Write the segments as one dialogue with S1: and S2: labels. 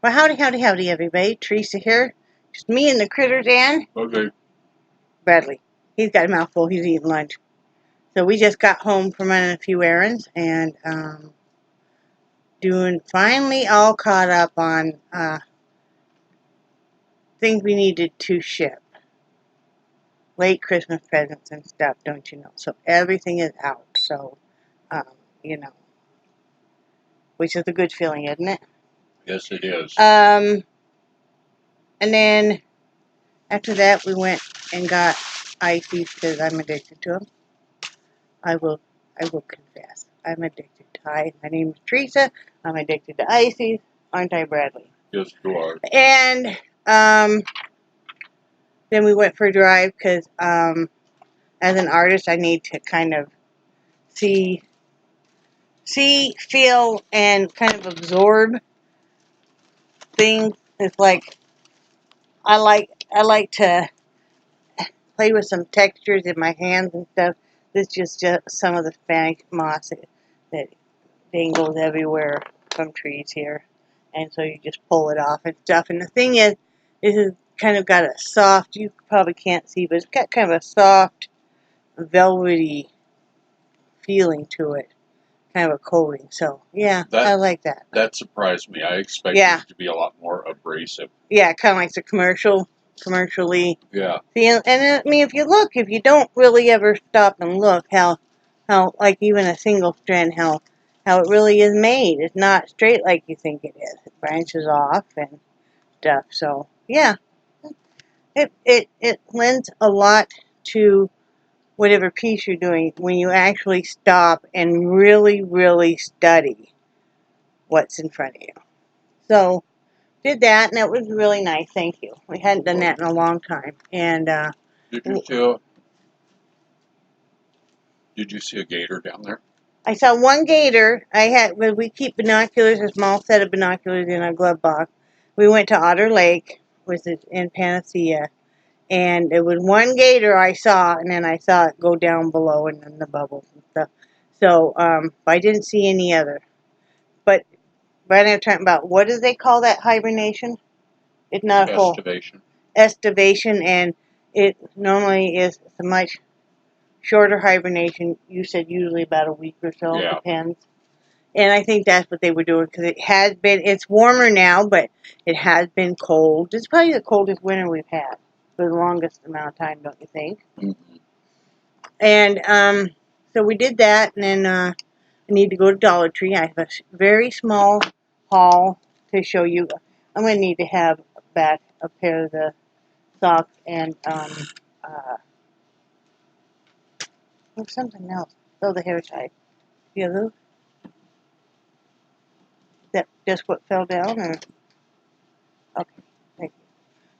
S1: Well, howdy, everybody. Theresa here. Just me and the critters and
S2: Okay.
S1: Bradley. He's got a mouthful. He's eating lunch. So we just got home from running a few errands and finally all caught up on things we needed to ship. Late Christmas presents and stuff, don't you know? So everything is out. So, you know, which is a good feeling, isn't it?
S2: Yes, it is.
S1: And then after that, we went and got ices because I'm addicted to them. I will confess. I'm addicted to ice. My name is Theresa. I'm addicted to ices. Aren't I, Bradley?
S2: Yes, you are.
S1: And then we went for a drive because as an artist, I need to kind of see, feel, and kind of absorb things. It's like I like to play with some textures in my hands and stuff. This is just some of the Spanish moss that dangles everywhere from trees here. And so you just pull it off and stuff. And the thing is, this has kind of got a soft, you probably can't see, but it's got kind of a soft, velvety feeling to it. Kind of a coating. So, yeah, I like that.
S2: That surprised me. I expected it to be a lot more abrasive.
S1: Yeah, kind of like the commercially.
S2: Yeah.
S1: And I mean, if you don't really ever stop and look how like even a single strand, how it really is made. It's not straight like you think it is. It branches off and stuff. So yeah, it lends a lot to whatever piece you're doing when you actually stop and really study what's in front of you. So did that, and that was really nice. Thank you. We hadn't done that in a long time. And
S2: did you see a gator down there?
S1: I saw one gator. We keep binoculars, a small set of binoculars in our glove box. We went to Otter Lake, which is in Panacea, and there was one gator I saw, and then I saw it go down below and then the bubbles and stuff. So I didn't see any other. But right now, talking about what do they call that hibernation? It's not a full estivation, and it normally is a much shorter hibernation. You said usually about a week or so.
S2: Yeah.
S1: Depends. And I think that's what they were doing because it's warmer now, but it has been cold. It's probably the coldest winter we've had for the longest amount of time, don't you think?
S2: Mm-hmm.
S1: And so we did that, and then I need to go to Dollar Tree. I have a very small haul to show you. I'm going to need to have back a pair of the socks and something else. Oh, the hair tie. You have those? Is that just what fell down, or? Okay, thank you.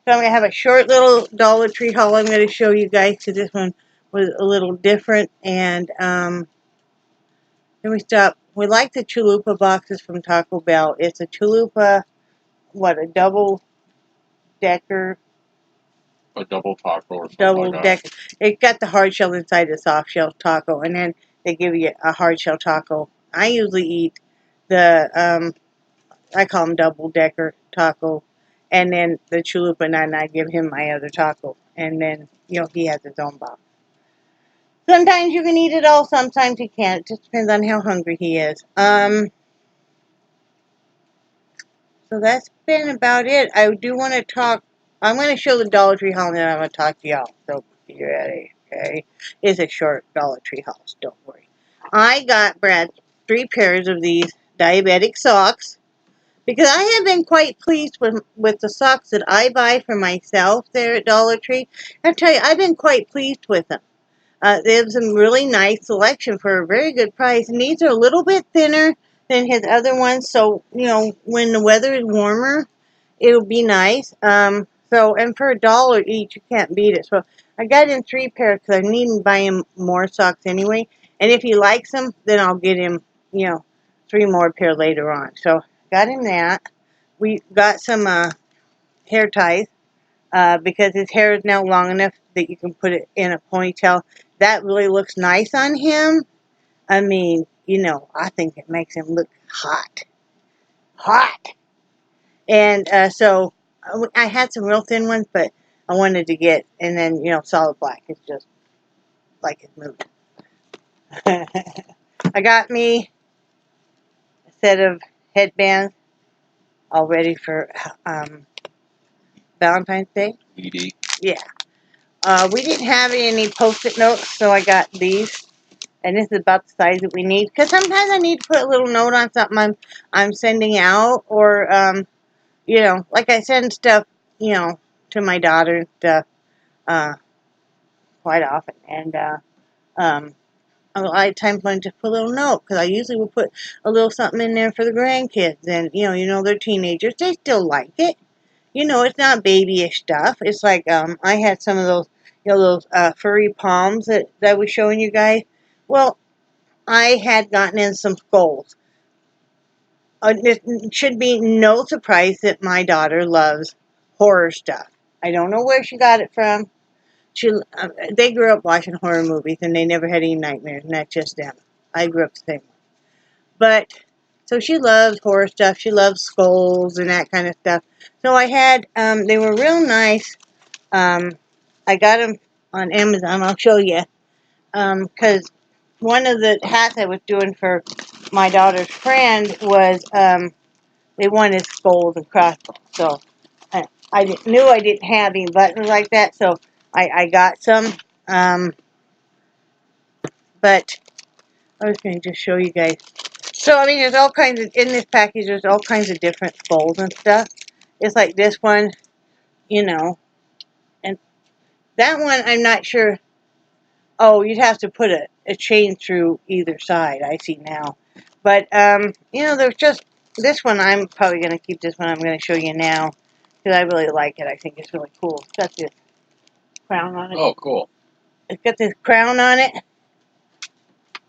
S1: So I'm going to have a short little Dollar Tree haul I'm going to show you guys because this one was a little different. And then we stopped. We like the chalupa boxes from Taco Bell. It's a chalupa, a double-decker?
S2: A double taco or something
S1: Double
S2: like
S1: decker. It got the hard shell inside the soft shell taco, and then they give you a hard shell taco. I usually eat the I call them double decker taco, and then the chalupa, and I give him my other taco, and then he has his own box. Sometimes you can eat it all, sometimes you can't. It just depends on how hungry he is. So that's been about it. I do want to talk. I'm going to show the Dollar Tree haul, and then I'm going to talk to y'all. So be ready, okay? It's a short Dollar Tree haul, so don't worry. I got Brad 3 pairs of these diabetic socks because I have been quite pleased with the socks that I buy for myself there at Dollar Tree. I tell you, I've been quite pleased with them. They have some really nice selection for a very good price, and these are a little bit thinner than his other ones, so, when the weather is warmer, it'll be nice. And for $1 each, you can't beat it. So I got him 3 pairs because I need to buy him more socks anyway, and if he likes them, then I'll get him, 3 more pair later on. So got him that. We got some hair ties because his hair is now long enough that you can put it in a ponytail. That really looks nice on him. I mean, I think it makes him look hot. Hot! And so I had some real thin ones, but I wanted to get, and then, solid black is just like his mood. I got me a set of headbands all ready for Valentine's Day.
S2: ED.
S1: Yeah. We didn't have any post-it notes, so I got these. And this is about the size that we need. Because sometimes I need to put a little note on something I'm sending out. Or, like I send stuff, to my daughter and stuff quite often. And a lot of times I just put a little note. Because I usually will put a little something in there for the grandkids. And, they're teenagers. They still like it. It's not babyish stuff. It's like I had some of those, those furry palms that I was showing you guys. Well, I had gotten in some skulls. It should be no surprise that my daughter loves horror stuff. I don't know where she got it from. They grew up watching horror movies and they never had any nightmares, and that's just them. I grew up the same way. But, so she loves horror stuff. She loves skulls and that kind of stuff. So I had, they were real nice. I got them on Amazon. I'll show you. Because one of the hats I was doing for my daughter's friend was, they wanted skulls and crossbones. So I knew I didn't have any buttons like that, so I got some. But I was going to just show you guys. So, there's all kinds of, in this package, there's all kinds of different skulls and stuff. It's like this one, and that one, I'm not sure. Oh, you'd have to put a chain through either side, I see now. But, there's just, this one, I'm probably going to keep this one. I'm going to show you now, because I really like it. I think it's really cool. It's got this crown on it.
S2: Oh, cool.
S1: It's got this crown on it.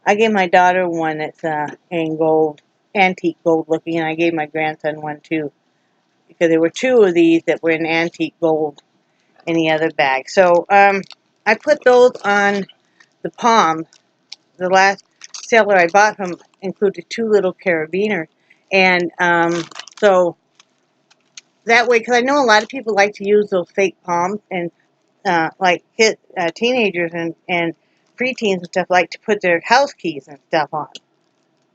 S1: I gave my daughter one that's in gold, antique gold looking, and I gave my grandson one too. Because there were two of these that were in antique gold in the other bag. So, I put those on the palm. The last seller I bought from included two little carabiners. And so that way, because I know a lot of people like to use those fake palms, and like teenagers and preteens and stuff like to put their house keys and stuff on.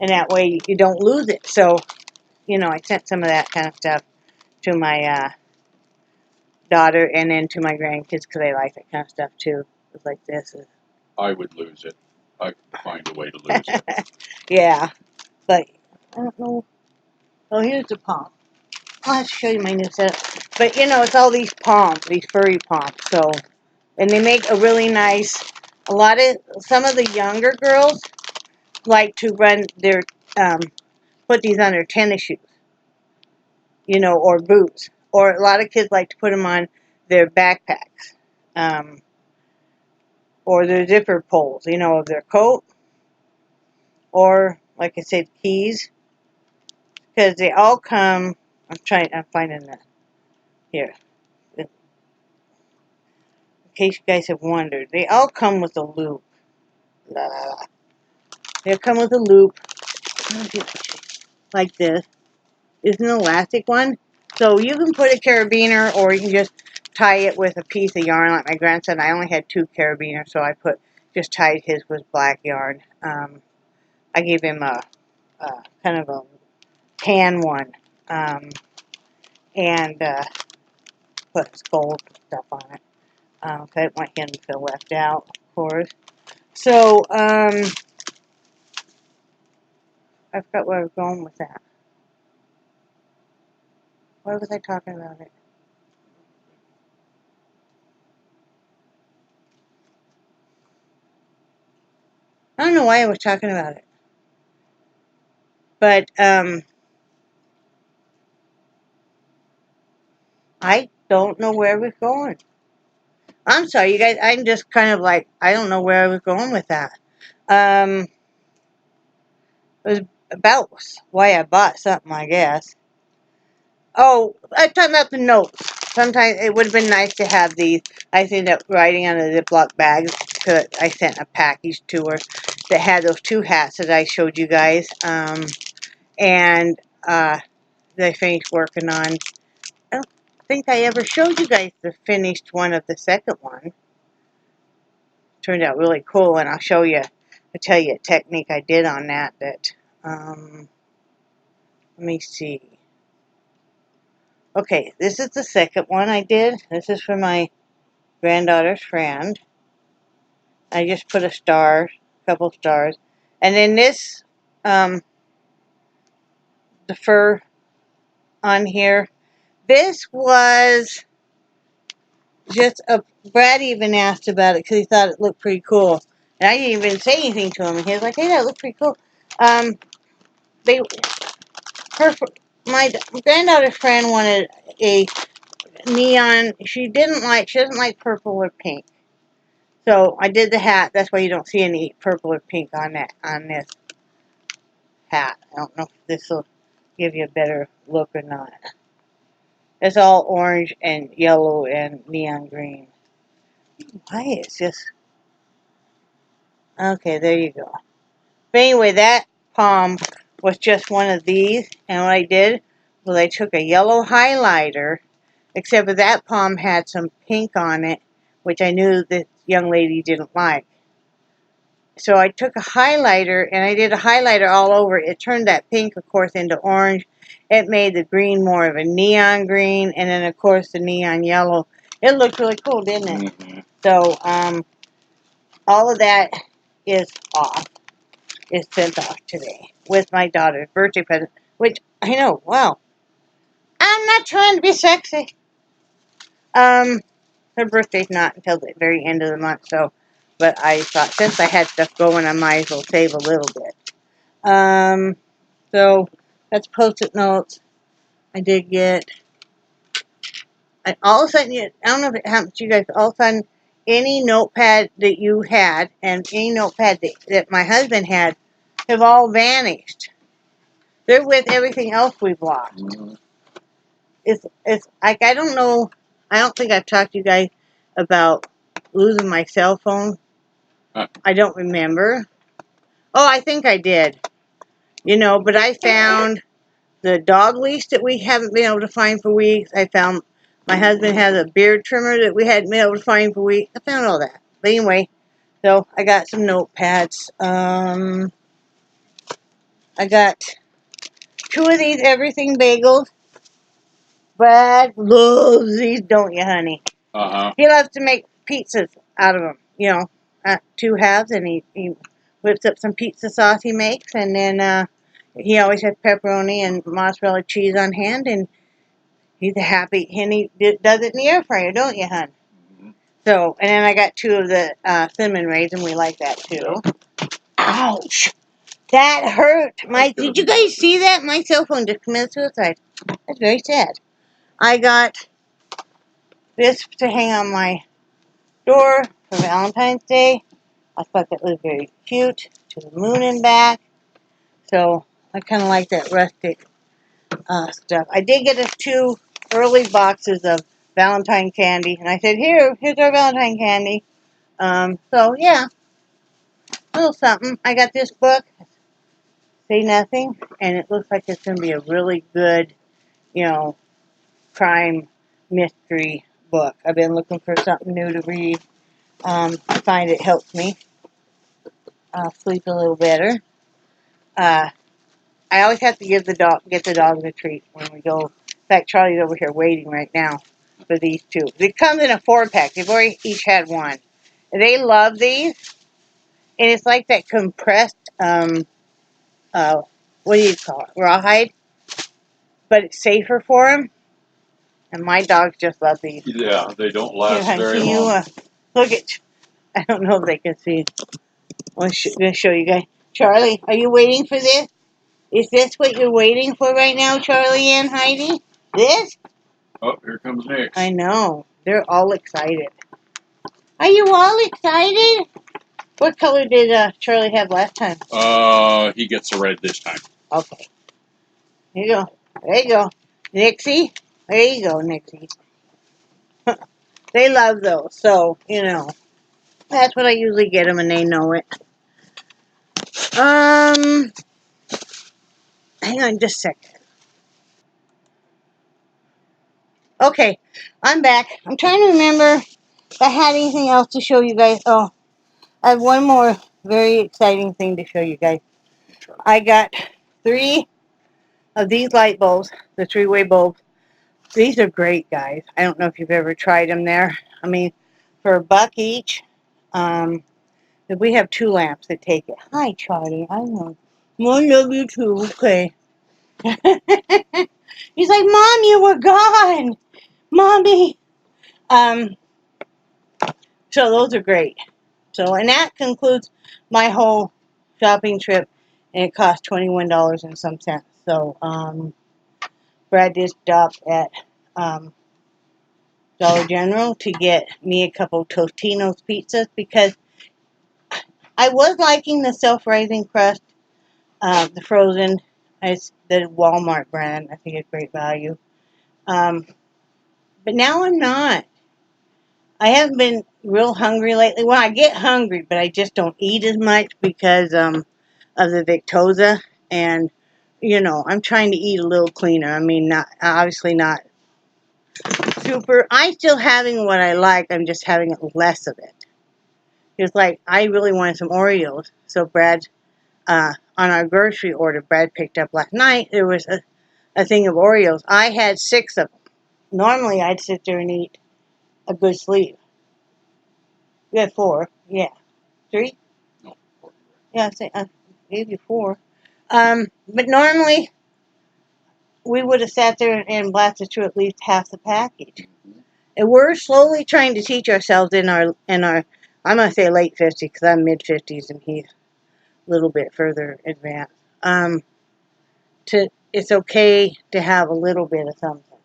S1: And that way you don't lose it. So, I sent some of that kind of stuff to my daughter and then to my grandkids because they like that kind of stuff too. It's like this.
S2: I would lose it. I could find a way to lose it.
S1: Yeah. But, I don't know. Oh, here's the palm. I'll have to show you my new setup. But, it's all these palms, these furry palms. So, and they make a really nice, some of the younger girls like to run their, put these on their tennis shoes, or boots. Or a lot of kids like to put them on their backpacks, or their zipper pulls, of their coat, or, like I said, keys. Because they all come, I'm finding that here. In case you guys have wondered, they all come with a loop. They come with a loop, like this. It's an elastic one. So you can put a carabiner, or you can just tie it with a piece of yarn. Like my grandson, I only had 2 carabiners, so I just tied his with black yarn. I gave him a kind of a tan one, and put gold stuff on it. I didn't want him to feel left out, of course. So, I forgot where I was going with that. Why was I talking about it? I don't know why I was talking about it. But, I don't know where I was going. I'm sorry, you guys, I'm just kind of like, I don't know where I was going with that. It was about why I bought something, I guess. Oh, I was talking about the notes. Sometimes it would have been nice to have these. I ended up writing on a Ziploc bag because I sent a package to her that had those 2 hats that I showed you guys. And that I finished working on. I don't think I ever showed you guys the finished one of the second one. Turned out really cool, and I'll show you, I'll tell you a technique I did on that. Let me see. Okay, this is the second one I did. This is for my granddaughter's friend. I just put a star, a couple stars. And then this, the fur on here, this was just Brad even asked about it because he thought it looked pretty cool. And I didn't even say anything to him. And he was like, hey, that looks pretty cool. They, my granddaughter's friend wanted a neon, she doesn't like purple or pink. So I did the hat. That's why you don't see any purple or pink on this hat. I don't know if this will give you a better look or not. It's all orange and yellow and neon green. Why is this? Okay, there you go. But anyway, that palm was just one of these. And what I did was I took a yellow highlighter, except for that palm had some pink on it, which I knew this young lady didn't like. So I took a highlighter, and I did a highlighter all over. It turned that pink, of course, into orange. It made the green more of a neon green, and then, of course, the neon yellow. It looked really cool, didn't it? Mm-hmm. So, all of that is sent off today with my daughter's birthday present, which, I know, wow. I'm not trying to be sexy. Her birthday's not until the very end of the month, so, but I thought since I had stuff going, I might as well save a little bit. So that's Post-it notes. I did get, and all of a sudden, I don't know if it happened to you guys, all of a sudden, any notepad that you had and any notepad that my husband had have all vanished. They're with everything else we've lost. Mm-hmm. It's like, I don't know, I don't think I've talked to you guys about losing my cell phone. I don't remember. Oh, I think I did. You know, but I found the dog leash that we haven't been able to find for weeks. I found my husband has a beard trimmer that we hadn't been able to find for weeks. I found all that. But anyway, so I got some notepads. I got 2 of these everything bagels. Brad loves these, don't you, honey? Uh-huh. He loves to make pizzas out of them, you know, 2 halves, and he whips up some pizza sauce he makes, and then he always has pepperoni and mozzarella cheese on hand, and he's happy, and he does it in the air fryer, don't you, hon? Mm-hmm. So, and then I got 2 of the cinnamon raisin. We like that, too. Yeah. Ouch! That hurt. Did you guys see that? My cell phone just committed suicide. That's very sad. I got this to hang on my door for Valentine's Day. I thought that was very cute. To the moon and back. So I kind of like that rustic stuff. I did get us 2 early boxes of Valentine candy, and I said, here's our Valentine candy. So yeah, a little something. I got this book, Say Nothing, and it looks like it's going to be a really good, you know, crime mystery book. I've been looking for something new to read. I find it helps me sleep a little better. I always have to get the dog a treat when we go. In fact, Charlie's over here waiting right now for these 2. It comes in a 4-pack. They've already each had one. They love these, and it's like that compressed, what do you call it, rawhide, but it's safer for them. And my dogs just love these.
S2: Yeah, they don't last very long.
S1: Look at, I don't know if they can see. I'm going to show you guys. Charlie, are you waiting for this? Is this what you're waiting for right now, Charlie and Heidi? This?
S2: Oh, here comes Nick.
S1: I know. They're all excited. Are you all excited? What color did Charlie have last time?
S2: He gets the red this time.
S1: Okay. Here you go. There you go. Nixie. There you go, Nixie. They love those, so, you know. That's what I usually get them, and they know it. Hang on just a second. Okay, I'm back. I'm trying to remember if I had anything else to show you guys. Oh, I have one more very exciting thing to show you guys. I got 3 of these light bulbs, the 3-way bulbs. These are great, guys. I don't know if you've ever tried them there. I mean, for $1 each, we have 2 lamps that take it. Hi, Charlie. I know. I love you too. Okay. He's like, Mom, you were gone. Mommy. Um, so those are great. So, and that concludes my whole shopping trip, and it cost $21 and some cents. So, Brad did stop at Dollar General to get me a couple Totino's pizzas because I was liking the self-rising crust, the frozen. It's the Walmart brand. I think it's great value. But now I'm not. I haven't been real hungry lately. Well, I get hungry, but I just don't eat as much because of the Victoza. And, I'm trying to eat a little cleaner. I mean, not obviously not super. I'm still having what I like. I'm just having less of it. It's like I really wanted some Oreos. So Brad, on our grocery order, Brad picked up last night. There was a thing of Oreos. I had 6 of them. Normally, I'd sit there and eat a good sleeve. You had 4, yeah. 3?
S2: No, 4.
S1: Yeah, I gave you 4. But normally we would have sat there and blasted through at least half the package.
S2: Mm-hmm.
S1: And we're slowly trying to teach ourselves in our I'm gonna say late 50s because I'm mid 50s and he's a little bit further advanced. It's okay to have a little bit of something.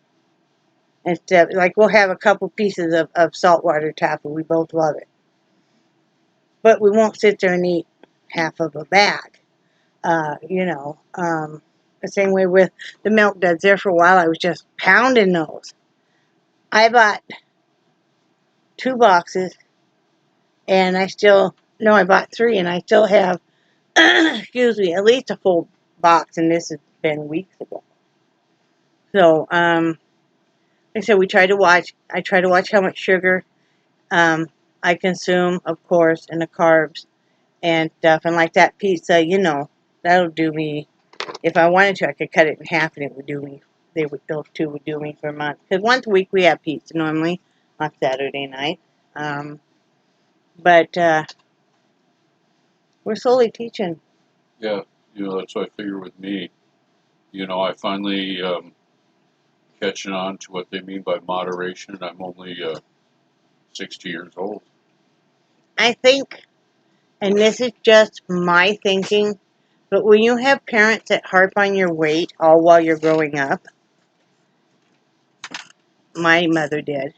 S1: Instead, like we'll have a couple pieces of saltwater taffy. We both love it, but we won't sit there and eat half of a bag. The same way with the milk duds. There for a while, I was just pounding those. I bought 2 boxes, and I bought 3, and I still have, excuse me, at least a full box, and this has been weeks ago. So, like I said, I try to watch how much sugar I consume, of course, and the carbs and stuff, and like that pizza, that'll do me. If I wanted to, I could cut it in half, and it would do me. Those 2 would do me for a month. Because once a week we have pizza normally on Saturday night. But we're slowly teaching.
S2: Yeah, that's what I figure with me. I finally catching on to what they mean by moderation. I'm only 60 years old.
S1: I think, and this is just my thinking, but when you have parents that harp on your weight all while you're growing up, my mother did.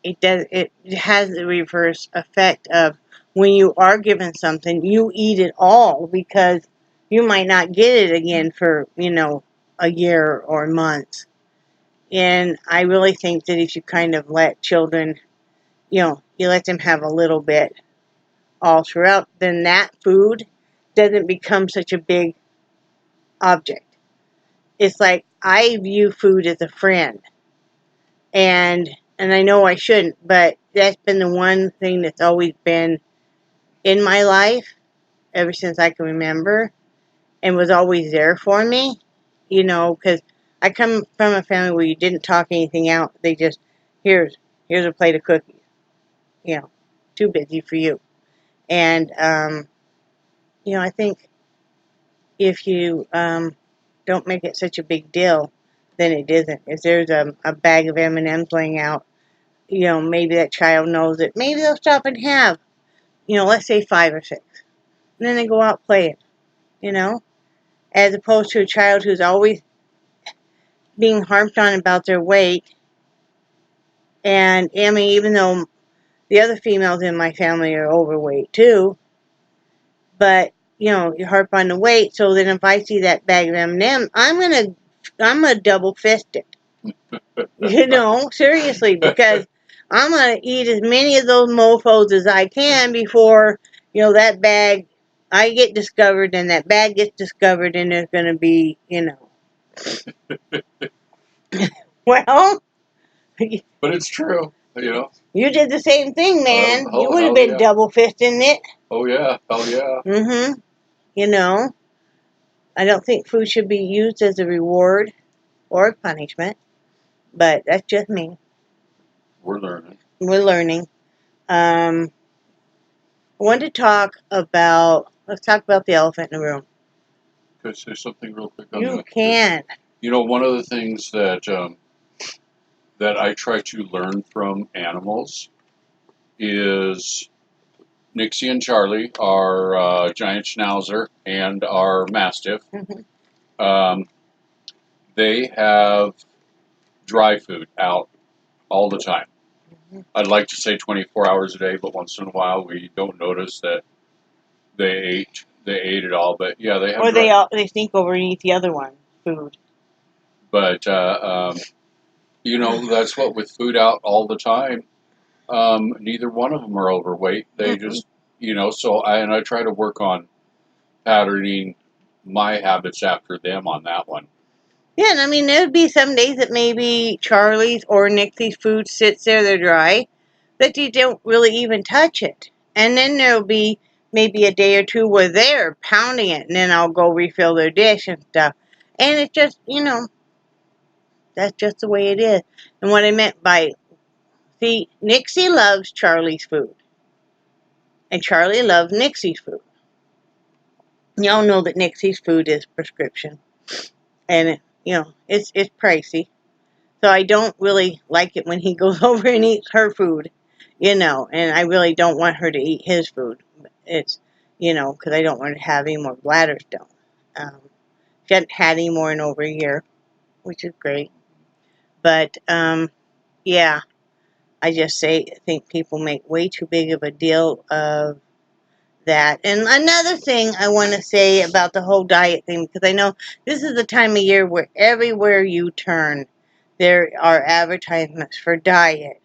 S1: It has the reverse effect of when you are given something, you eat it all because you might not get it again for, a year or months. And I really think that if you kind of let children, you let them have a little bit all throughout, then that food doesn't become such a big object. It's like I view food as a friend. And I know I shouldn't, but that's been the one thing that's always been in my life ever since I can remember and was always there for me, because I come from a family where you didn't talk anything out. They just, here's a plate of cookies, too busy for you. And, I think if you don't make it such a big deal, then it isn't. If there's a bag of M&Ms laying out, maybe that child knows it. Maybe they'll stop and have, let's say 5 or 6. And then they go out playing, as opposed to a child who's always being harped on about their weight. And I mean, even though the other females in my family are overweight too, but you harp on the weight. So then if I see that bag of M&M, I'm gonna double fist it. Seriously, because I'm gonna eat as many of those mofos as I can before that bag. I get discovered, and that bag gets discovered, and there's gonna be Well,
S2: But it's true, you know.
S1: you did the same thing, man. You would have
S2: Hell
S1: been
S2: yeah.
S1: double fisting it.
S2: Oh yeah, hell yeah.
S1: Mm-hmm. You know, I don't think food should be used as a reward or a punishment, but that's just me.
S2: We're learning.
S1: We're learning. I want to talk about, let's talk about the elephant in the room.
S2: Could I say something real quick on
S1: You
S2: that?
S1: can.
S2: You know, one of the things that I try to learn from animals is Nixie and Charlie, our giant schnauzer, and our mastiff.
S1: Mm-hmm.
S2: They have dry food out all the time.
S1: Mm-hmm.
S2: I'd like to say 24 hours a day, but once in a while we don't notice that they ate it all. But yeah, they have
S1: Or
S2: dry.
S1: they sneak over and eat the other one, food.
S2: But you know, that's what with food out all the time. Neither one of them are overweight. They
S1: Mm-mm.
S2: just, you know, I try to work on patterning my habits after them on that one.
S1: Yeah, and I mean, there'd be some days that maybe Charlie's or Nixie's food sits there, they're dry, that you don't really even touch it. And then there'll be maybe a day or two where they're pounding it, and then I'll go refill their dish and stuff. And it's just, that's just the way it is. And what I meant by, see, Nixie loves Charlie's food, and Charlie loves Nixie's food. Y'all know that Nixie's food is prescription, and it's pricey. So I don't really like it when he goes over and eats her food, and I really don't want her to eat his food. It's, because I don't want her to have any more bladder stone. Um, she hasn't had any more in over a year, which is great. But, yeah, I think people make way too big of a deal of that. And another thing I want to say about the whole diet thing, because I know this is the time of year where everywhere you turn, there are advertisements for diet,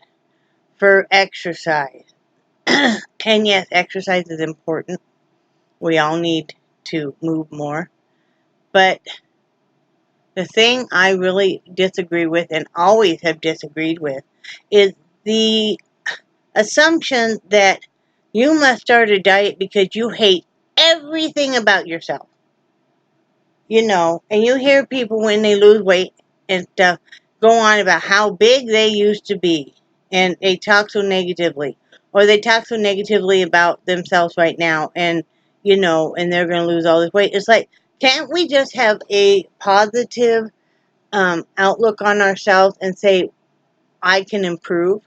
S1: for exercise. And yes, exercise is important. We all need to move more. But the thing I really disagree with and always have disagreed with is the assumption that you must start a diet because you hate everything about yourself. And you hear people when they lose weight and stuff go on about how big they used to be, and they talk so negatively, or they talk so negatively about themselves right now, and they're going to lose all this weight. It's like, can't we just have a positive outlook on ourselves and say, I can improve,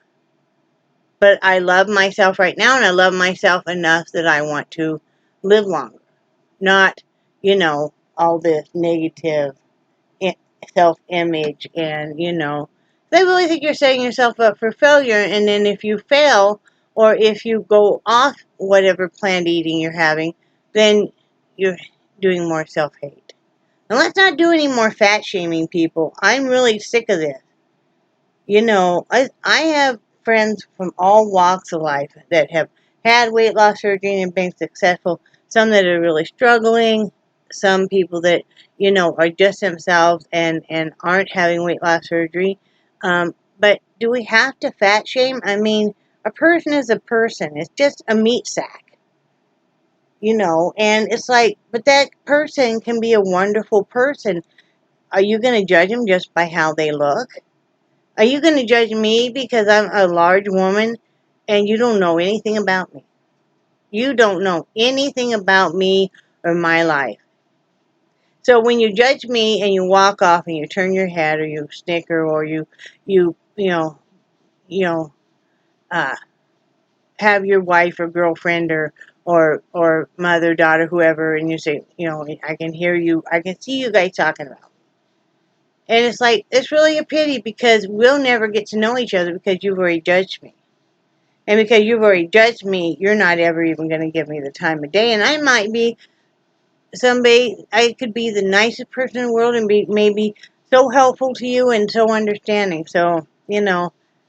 S1: but I love myself right now, and I love myself enough that I want to live longer, not, all this negative self-image, and they really think you're setting yourself up for failure. And then if you fail, or if you go off whatever planned eating you're having, then you're doing more self-hate. And let's not do any more fat shaming, people. I'm really sick of this. I have friends from all walks of life that have had weight loss surgery and been successful. Some that are really struggling. Some people that, are just themselves and aren't having weight loss surgery. But do we have to fat shame? I mean, a person is a person. It's just a meat sack. And it's like, but that person can be a wonderful person. Are you going to judge them just by how they look? Are you going to judge me because I'm a large woman and you don't know anything about me? You don't know anything about me or my life. So when you judge me and you walk off and you turn your head or you snicker or you know, uh, have your wife or girlfriend or mother, daughter, whoever, and you say, I can hear you, I can see you guys talking about. And it's like, it's really a pity because we'll never get to know each other because you've already judged me. And because you've already judged me, you're not ever even going to give me the time of day. And I might be somebody, I could be the nicest person in the world and be maybe so helpful to you and so understanding. So,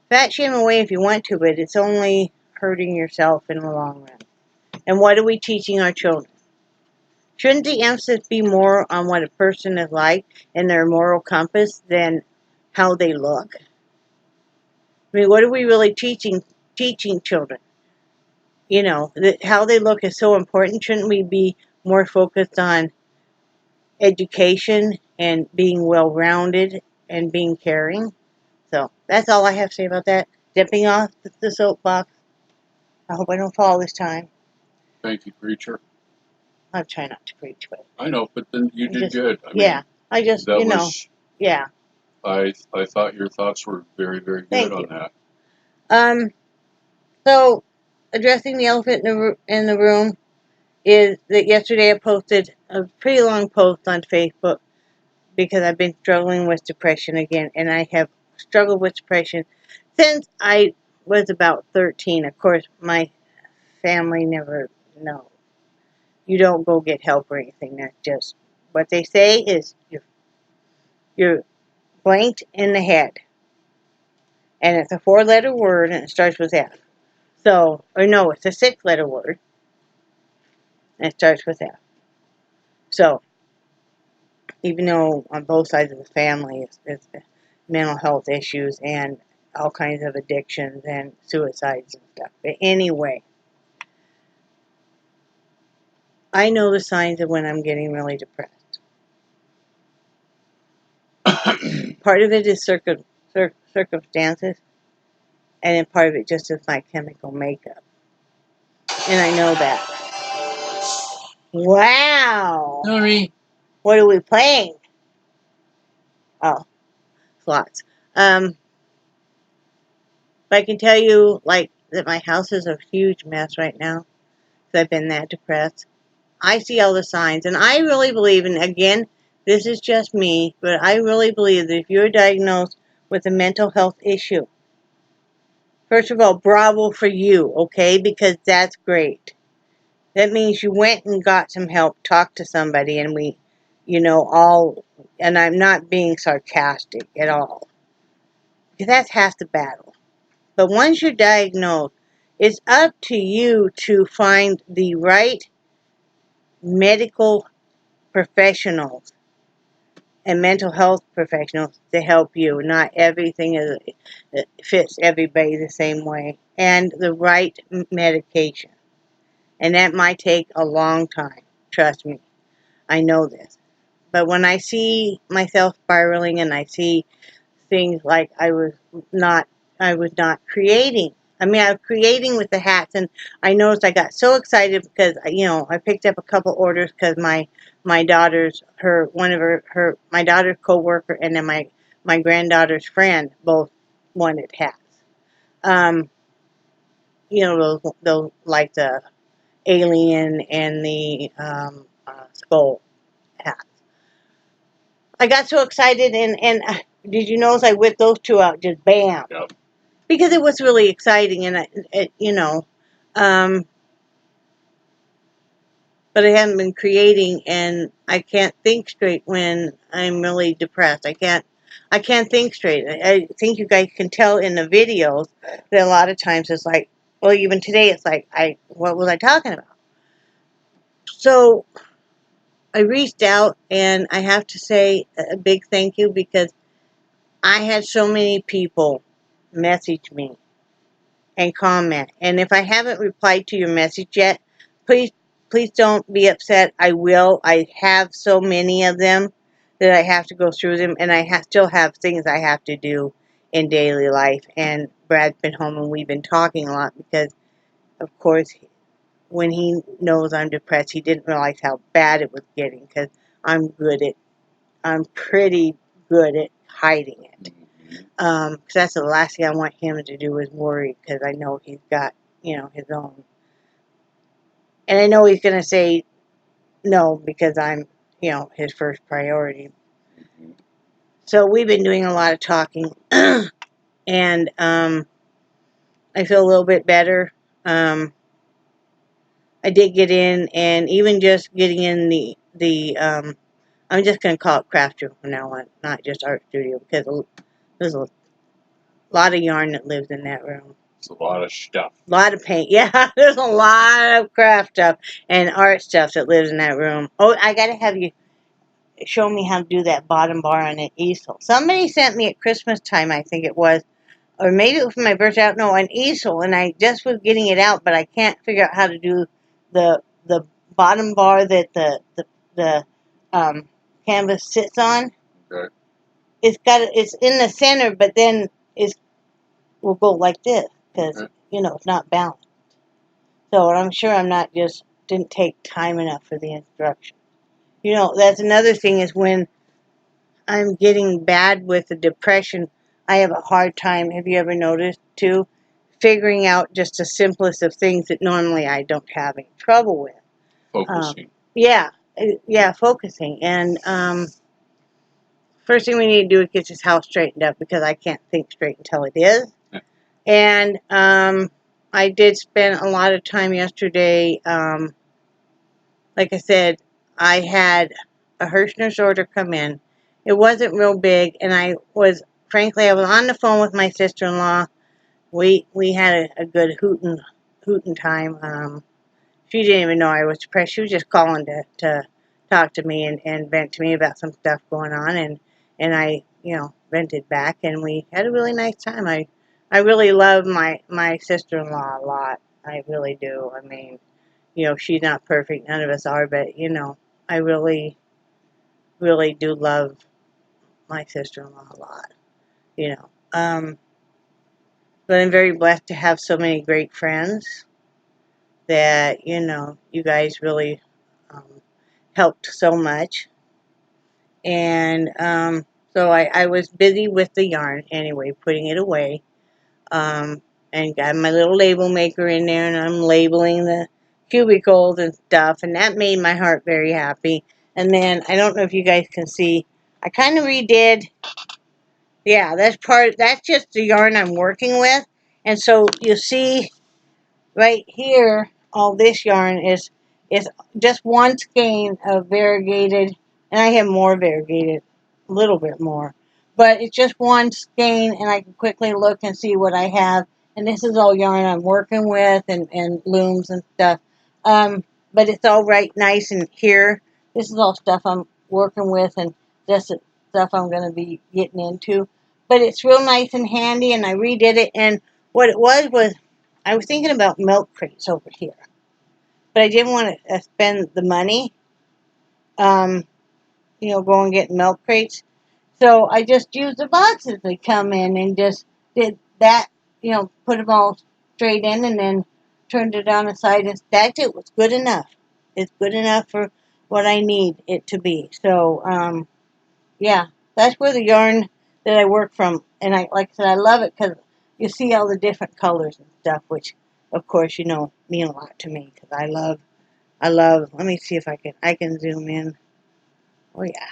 S1: fat shame away if you want to, but it's only hurting yourself in the long run. And what are we teaching our children? Shouldn't the emphasis be more on what a person is like and their moral compass than how they look. I mean, what are we really teaching children? You know, how they look is so important. Shouldn't we be more focused on education and being well-rounded and being caring? So that's all I have to say about that. Dipping off the soapbox. I hope I don't fall this time.
S2: Thank you, preacher.
S1: I'll try not to preach, but
S2: I know, but then you did good. I
S1: yeah,
S2: mean,
S1: I just,
S2: that
S1: you know,
S2: was.
S1: yeah.
S2: I thought your thoughts were very, very good
S1: Thank
S2: on
S1: you.
S2: that.
S1: So addressing the elephant in the room is that yesterday I posted a pretty long post on Facebook because I've been struggling with depression again, and I have struggled with depression since I was about 13. Of course, my family never, no, you don't go get help or anything. That's just what they say is you're blanked in the head, and it's a 4-letter word, and it starts with F. So, or no, it's a 6-letter word, and it starts with F. So, even though on both sides of the family it's mental health issues and all kinds of addictions and suicides and stuff. But anyway, I know the signs of when I'm getting really depressed. Part of it is circumstances, and then part of it just is my chemical makeup. And I know that. Wow!
S2: Sorry.
S1: What are we playing? Oh, slots. But I can tell you, like, that my house is a huge mess right now. Because I've been that depressed. I see all the signs, and I really believe, and again, this is just me, but I really believe that if you're diagnosed with a mental health issue, first of all, bravo for you, okay? Because that's great. That means you went and got some help, talked to somebody, and we, you know, all, and I'm not being sarcastic at all. Because that's half the battle. But once you're diagnosed, it's up to you to find the right medical professionals and mental health professionals to help you. Not everything fits everybody the same way. And the right medication. And that might take a long time. Trust me. I know this. But when I see myself spiraling and I see things like not I was not creating. I mean, I was creating with the hats, and I noticed I got so excited because, you know, I picked up a couple orders because my daughter's my daughter's coworker and then my granddaughter's friend both wanted hats. Um, you know, those like the alien and the skull hats. I got so excited, and did you notice I whipped those two out just bam?
S2: Yep.
S1: Because it was really exciting, and you know, but I haven't been creating, and I can't think straight when I'm really depressed. I can't think straight. I think you guys can tell in the videos that a lot of times it's like, well, even today it's like, what was I talking about? So I reached out, and I have to say a big thank you because I had so many people message me and comment. And if I haven't replied to your message yet, please don't be upset. I will. I have so many of them that I have to go through them, and I still have things I have to do in daily life. And Brad's been home, and we've been talking a lot because, of course, when he knows I'm depressed, he didn't realize how bad it was getting because I'm pretty good at hiding it. Because that's the last thing I want him to do is worry, because I know he's got, you know, his own. And I know he's going to say no because I'm, you know, his first priority. So we've been doing a lot of talking, and I feel a little bit better. I did get in, and even just getting in I'm just going to call it craftier from now on, not just art studio, because there's a lot of yarn that lives in that room.
S2: It's a lot of stuff.
S1: A lot of paint. Yeah, there's a lot of craft stuff and art stuff that lives in that room. Oh, I gotta have you. show me how to do that bottom bar on an easel. Somebody sent me at Christmas time, I think it was, or maybe it was for my birthday, I don't know, an easel, and I just was getting it out, but I can't figure out how to do the bottom bar that the canvas sits on.
S2: Okay.
S1: It's in the center, but then it will go like this because
S2: Okay.
S1: it's not balanced. So I'm sure I'm not just didn't take time enough for the instructions. That's another thing is when I'm getting bad with the depression, I have a hard time. Have you ever noticed too? Figuring out just the simplest of things that normally I don't have any trouble with.
S2: Focusing.
S1: Yeah, focusing. And first thing we need to do is get this house straightened up because I can't think straight until it is.
S2: Yeah.
S1: And I did spend a lot of time yesterday. Like I said, I had a Hirschner's order come in. It wasn't real big, and I was on the phone with my sister-in-law. We had a good hootin' time. She didn't even know I was depressed. She was just calling to talk to me and vent to me about some stuff going on, and I vented back, and we had a really nice time. I really love my sister-in-law a lot. I really do. I mean, she's not perfect. None of us are, but I really, really do love my sister-in-law a lot. You know, um, but I'm very blessed to have so many great friends that you guys really um, helped so much. And so I was busy with the yarn anyway, putting it away. And got my little label maker in there, and I'm labeling the cubicles and stuff, and that made my heart very happy. And then I don't know if you guys can see, I kind of redid. Yeah, that's just the yarn I'm working with, and so you see right here, all this yarn is just one skein of variegated, and I have more variegated, a little bit more, but it's just one skein, and I can quickly look and see what I have. And this is all yarn I'm working with, and looms and stuff. But it's all right, nice, and here, this is all stuff I'm working with, and just stuff I'm going to be getting into. But it's real nice and handy, and I redid it, and what it was I was thinking about milk crates over here, but I didn't want to spend the money, um, go and get milk crates. So I just used the boxes that come in and just did that, put them all straight in and then turned it on the side and stacked it. It was good enough. It's good enough for what I need it to be. So, yeah, that's where the yarn that I work from. And like I said, I love it because you see all the different colors and stuff, which, of course, mean a lot to me because I love, let me see if I can zoom in. Oh, yeah.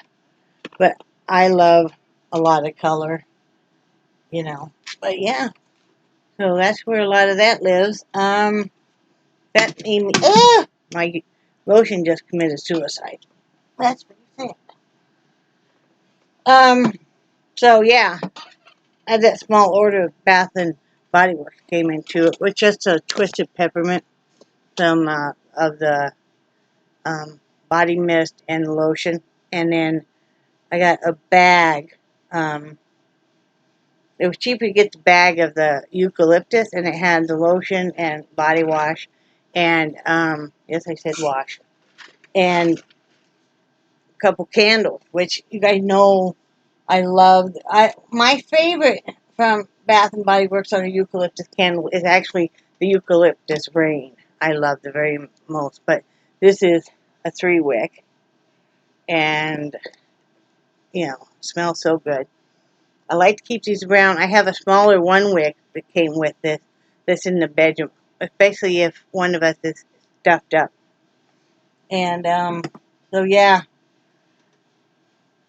S1: But I love a lot of color, But yeah, so that's where a lot of that lives. That made me, my lotion just committed suicide. That's pretty sad. So yeah, I had that small order of Bath and Body Works came into it with just a twisted peppermint, some of the body mist and lotion, and then I got a bag. It was cheaper to get the bag of the eucalyptus, and it had the lotion and body wash, and yes, I said wash, and a couple candles, which you guys know I loved. My favorite from Bath and Body Works on a eucalyptus candle is actually the eucalyptus rain. I love the very most, but this is a 3-wick, and smells so good. I like to keep these around. I have a smaller 1-wick that came with this that's in the bedroom, especially if one of us is stuffed up. And so yeah,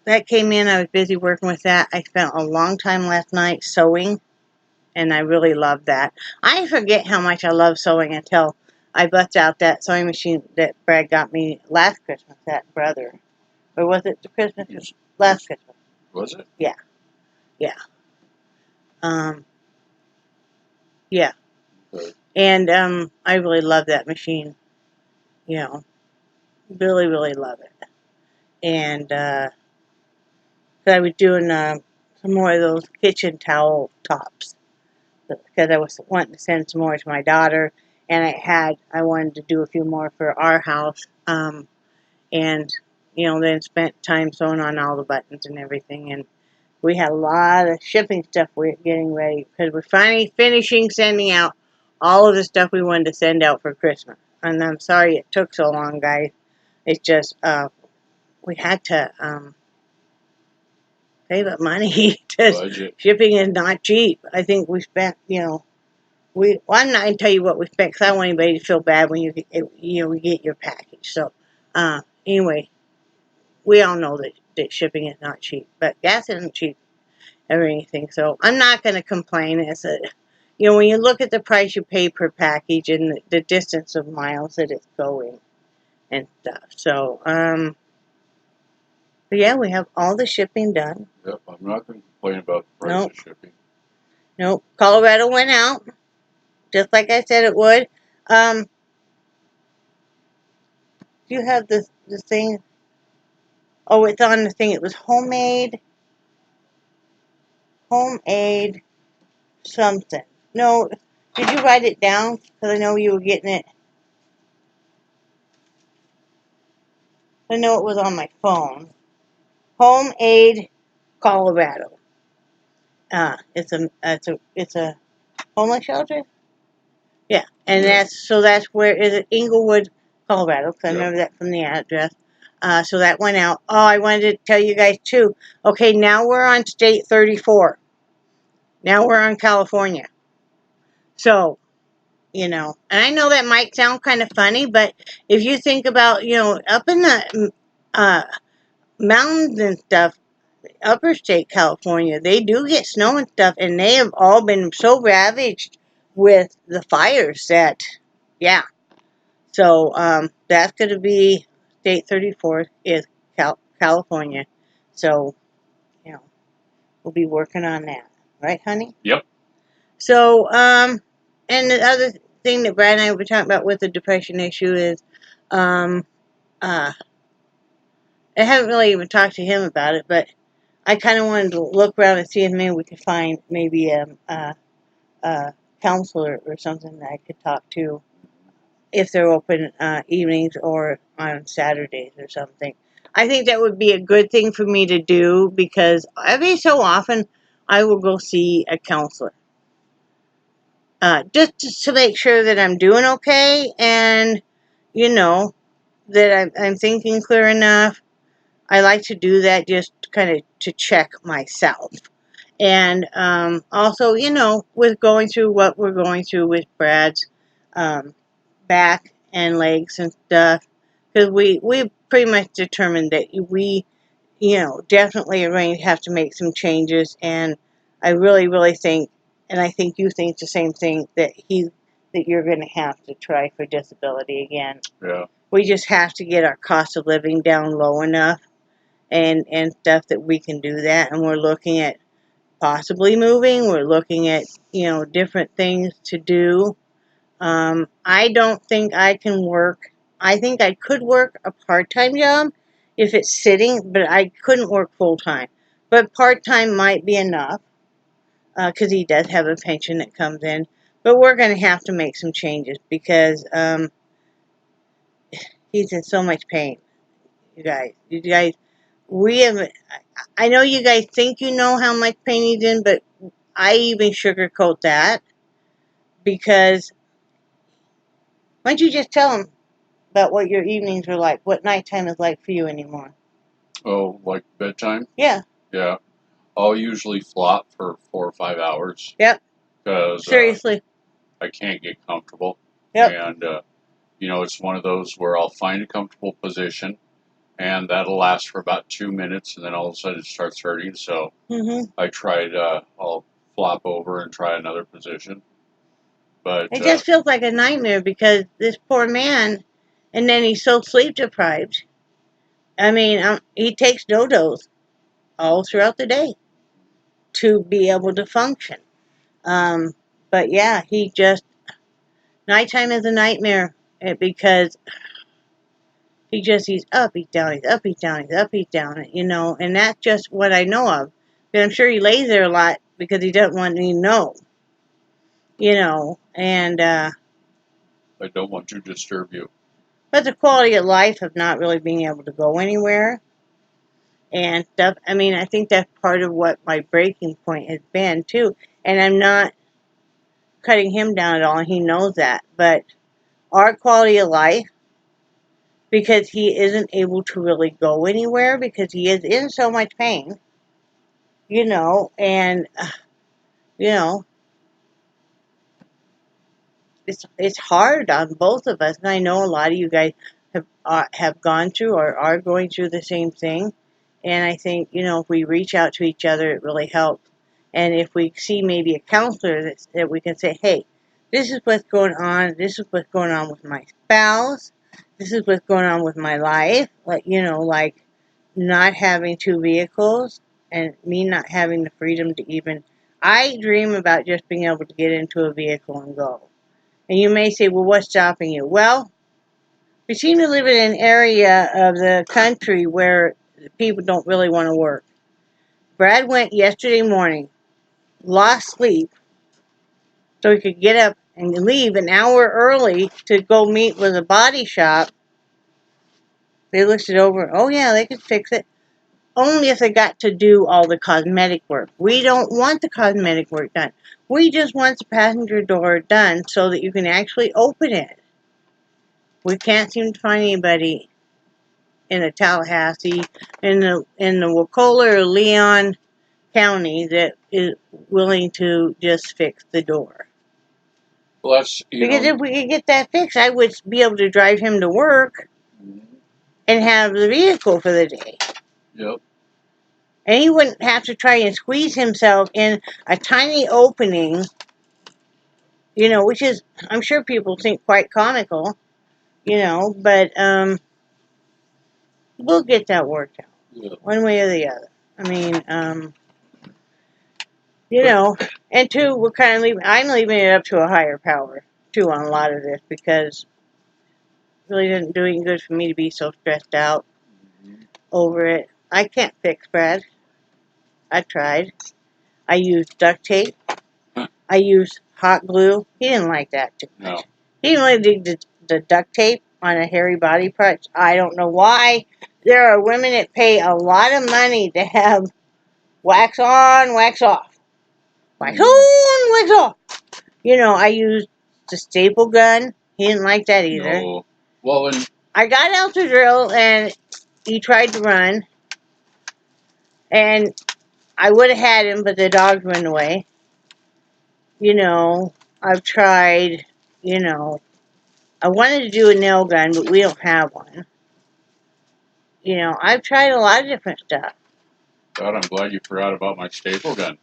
S1: that came in. I was busy working with that. I spent a long time last night sewing, and I really loved that. I forget how much I love sewing until I bust out that sewing machine that Brad got me last Christmas, that brother. Or was it the Christmas? Last Christmas.
S2: Was it?
S1: Yeah. Yeah. Um, yeah.
S2: Okay.
S1: And I really love that machine. Really, really love it. and I was doing some more of those kitchen towel tops because I was wanting to send some more to my daughter, and I wanted to do a few more for our house, and then spent time sewing on all the buttons and everything, and we had a lot of shipping stuff we're getting ready because we're finally finishing sending out all of the stuff we wanted to send out for Christmas. And I'm sorry it took so long, guys. It's just we had to save up money because
S2: Budget.
S1: shipping is not cheap. I think we spent, I'm not going to tell you what we spent because I don't want anybody to feel bad when we get your package. So anyway, we all know that shipping is not cheap, but gas isn't cheap or anything. So I'm not going to complain. When you look at the price you pay per package and the distance of miles that it's going and stuff. So, but yeah, we have all the shipping done.
S2: Yep, I'm not going to complain about the price of shipping.
S1: Nope. Colorado went out, just like I said it would. You have the thing. Oh, it's on the thing. It was homemade something. No, did you write it down? Because I know you were getting it. I know it was on my phone. Home Aid Colorado. It's a homeless shelter. Yeah, and that's where is it? Inglewood, Colorado. Because I remember that from the address. So that went out. Oh, I wanted to tell you guys too. Okay, now we're on state 34. Now we're on California. So, and I know that might sound kind of funny, but if you think about, up in the mountains and stuff, upper state California, they do get snow and stuff, and they have all been so ravaged with the fires that, yeah. So that's going to be state 34 is California. So, we'll be working on that. Right, honey?
S2: Yep.
S1: So, and the other thing that Brad and I were talking about with the depression issue is, I haven't really even talked to him about it, but I kind of wanted to look around and see if maybe we could find maybe a counselor or something that I could talk to if they're open evenings or on Saturdays or something. I think that would be a good thing for me to do because every so often I will go see a counselor. Just to make sure that I'm doing okay and, that I'm thinking clear enough. I like to do that just kind of to check myself. And also, with going through what we're going through with Brad's back and legs and stuff, because we pretty much determined that we, definitely are going to have to make some changes. And I really, really think, and I think you think the same thing, that you're going to have to try for disability again.
S2: Yeah.
S1: We just have to get our cost of living down low enough and stuff that we can do that. And we're looking at possibly moving. We're looking at, different things to do. I don't think I can work. I think I could work a part-time job if it's sitting, but I couldn't work full-time. But part-time might be enough because he does have a pension that comes in. But we're going to have to make some changes because he's in so much pain. You guys, we have. I know you guys think you know how much pain he's in, but I even sugarcoat that because why don't you just tell him about what your evenings are like, what nighttime is like for you anymore?
S2: Oh, like bedtime?
S1: Yeah.
S2: Yeah. I'll usually flop for 4 or 5 hours.
S1: Yep.
S2: Because
S1: Seriously.
S2: I can't get comfortable.
S1: Yep.
S2: And, it's one of those where I'll find a comfortable position, and that'll last for about 2 minutes, and then all of a sudden it starts hurting. So I tried, I'll flop over and try another position. But
S1: it just feels like a nightmare because this poor man, and then he's so sleep deprived. I mean, he takes no-dos all throughout the day to be able to function. But yeah, nighttime is a nightmare because he's up, he's down, he's up, he's down, he's up, he's down, you know, and that's just what I know of. But I'm sure he lays there a lot because he doesn't want me to know, you know, and,
S2: I don't want to disturb you.
S1: but the quality of life of not really being able to go anywhere and stuff, I mean, I think that's part of what my breaking point has been, too. And I'm not cutting him down at all, and he knows that, but our quality of life, because he isn't able to really go anywhere because he is in so much pain, you know, and, you know, it's hard on both of us, and I know a lot of you guys have gone through or are going through the same thing, and I think, you know, if we reach out to each other, it really helps. And if we see maybe a counselor that we can say, hey, this is what's going on, this is what's going on with my spouse, this is what's going on with my life, like, you know, like not having two vehicles and me not having the freedom to even, I dream about just being able to get into a vehicle and go. And you may say, well, what's stopping you? Well, we seem to live in an area of the country where people don't really want to work. Brad went yesterday morning, lost sleep, so he could get up and leave an hour early to go meet with a body shop. They looked it over. Oh, yeah, they could fix it. Only if they got to do all the cosmetic work. We don't want the cosmetic work done. We just want the passenger door done so that you can actually open it. We can't seem to find anybody in the Tallahassee, in the Wakulla or Leon County that is willing to just fix the door.
S2: Well, that's,
S1: because if we could get that fixed, I would be able to drive him to work and have the vehicle for the day.
S2: Yep.
S1: And he wouldn't have to try and squeeze himself in a tiny opening, you know, which is, I'm sure people think quite comical, you know, but we'll get that worked out.
S2: Yep.
S1: One way or the other. I mean, you know, and two, we're kind of I'm leaving it up to a higher power, too, on a lot of this, because it really isn't doing good for me to be so stressed out over it. I can't fix Brad. I tried. I used duct tape. I used hot glue. He didn't like that too much.
S2: No.
S1: He didn't really dig the duct tape on a hairy body parts. I don't know why. There are women that pay a lot of money to have wax on, wax off. Wax on, wax off. You know, I used the staple gun. He didn't like that either.
S2: No. Well, and
S1: I got out the drill, and he tried to run. And I would have had him, but the dogs ran away. You know, I've tried, you know, I wanted to do a nail gun, but we don't have one. You know, I've tried a lot of different stuff.
S2: God, I'm glad you forgot about my staple gun.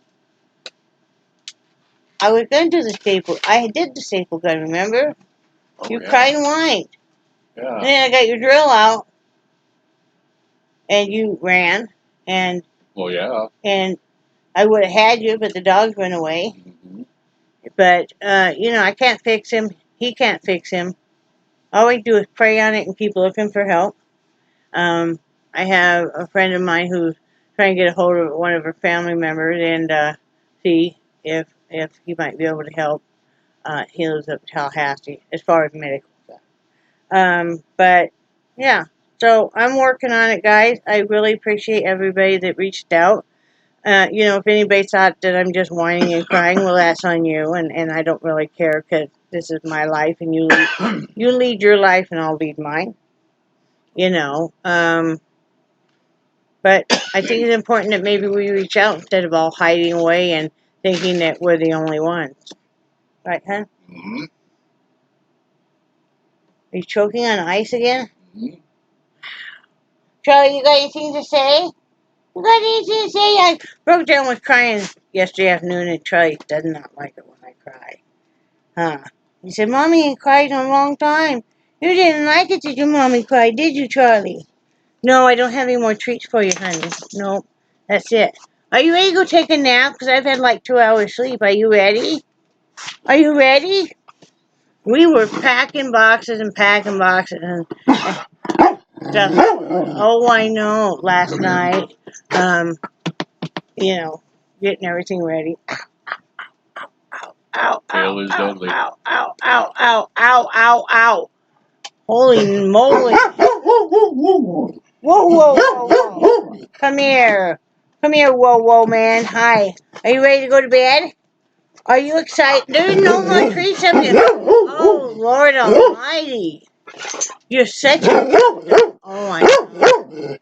S1: I was going to do the staple. I did the staple gun, remember?
S2: Oh,
S1: You
S2: yeah.
S1: cried and whined.
S2: Yeah.
S1: And then I got your drill out, and you ran, and
S2: Well, yeah.
S1: and I would have had you, but the dogs went away.
S2: Mm-hmm.
S1: But, you know, I can't fix him. He can't fix him. All I do is pray on it and keep looking for help. I have a friend of mine who's trying to get a hold of one of her family members and see if he might be able to help. He lives up in Tallahassee as far as medical stuff. But, yeah. So I'm working on it, guys. I really appreciate everybody that reached out. You know, if anybody thought that I'm just whining and crying, well, that's on you, and I don't really care because this is my life, and you lead your life, and I'll lead mine. You know, but I think it's important that maybe we reach out instead of all hiding away and thinking that we're the only ones. Right, hon?
S2: Mm-hmm.
S1: Are you choking on ice again?
S2: Mm-hmm.
S1: Charlie, you got anything to say? You got anything to say? I broke down with crying yesterday afternoon, and Charlie does not like it when I cry. Huh? He said, Mommy ain't cried in a long time. You didn't like it, did you, Mommy cry? Did you, Charlie? No, I don't have any more treats for you, honey. Nope. That's it. Are you ready to go take a nap? Because I've had like 2 hours sleep. Are you ready? Are you ready? We were packing boxes and packing boxes. stuff. Oh, I know. Last night, you know, getting everything ready. Ow,
S2: Tail is deadly.
S1: ow, ow, ow, ow, ow, ow, ow. Holy moly. Whoa, whoa, whoa, whoa. Come here. Come here, whoa, whoa, man. Hi. Are you ready to go to bed? Are you excited? There's no more treats up here. Oh, Lord Almighty. You're such a... Oh, my God.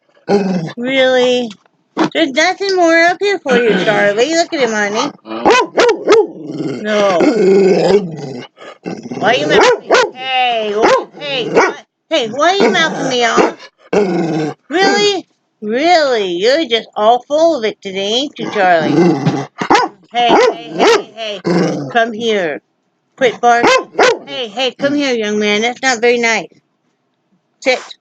S1: Really? There's nothing more up here for you, Charlie. Look at him, honey. No. Why are you mouthing me? Hey, why are you mouthing me off? Really? Really? You're just all full of it today, ain't you, Charlie? Hey. Come here. Quit barking. Hey, come here, young man. That's not very nice. Sit.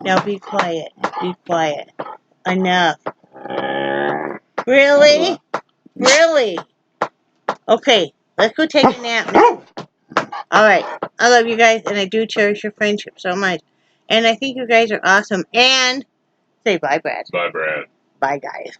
S1: Now be quiet. Be quiet. Enough. Really? Really? Okay, let's go take a nap now. Alright, I love you guys, and I do cherish your friendship so much. And I think you guys are awesome. And say bye, Brad.
S2: Bye, Brad.
S1: Bye, guys.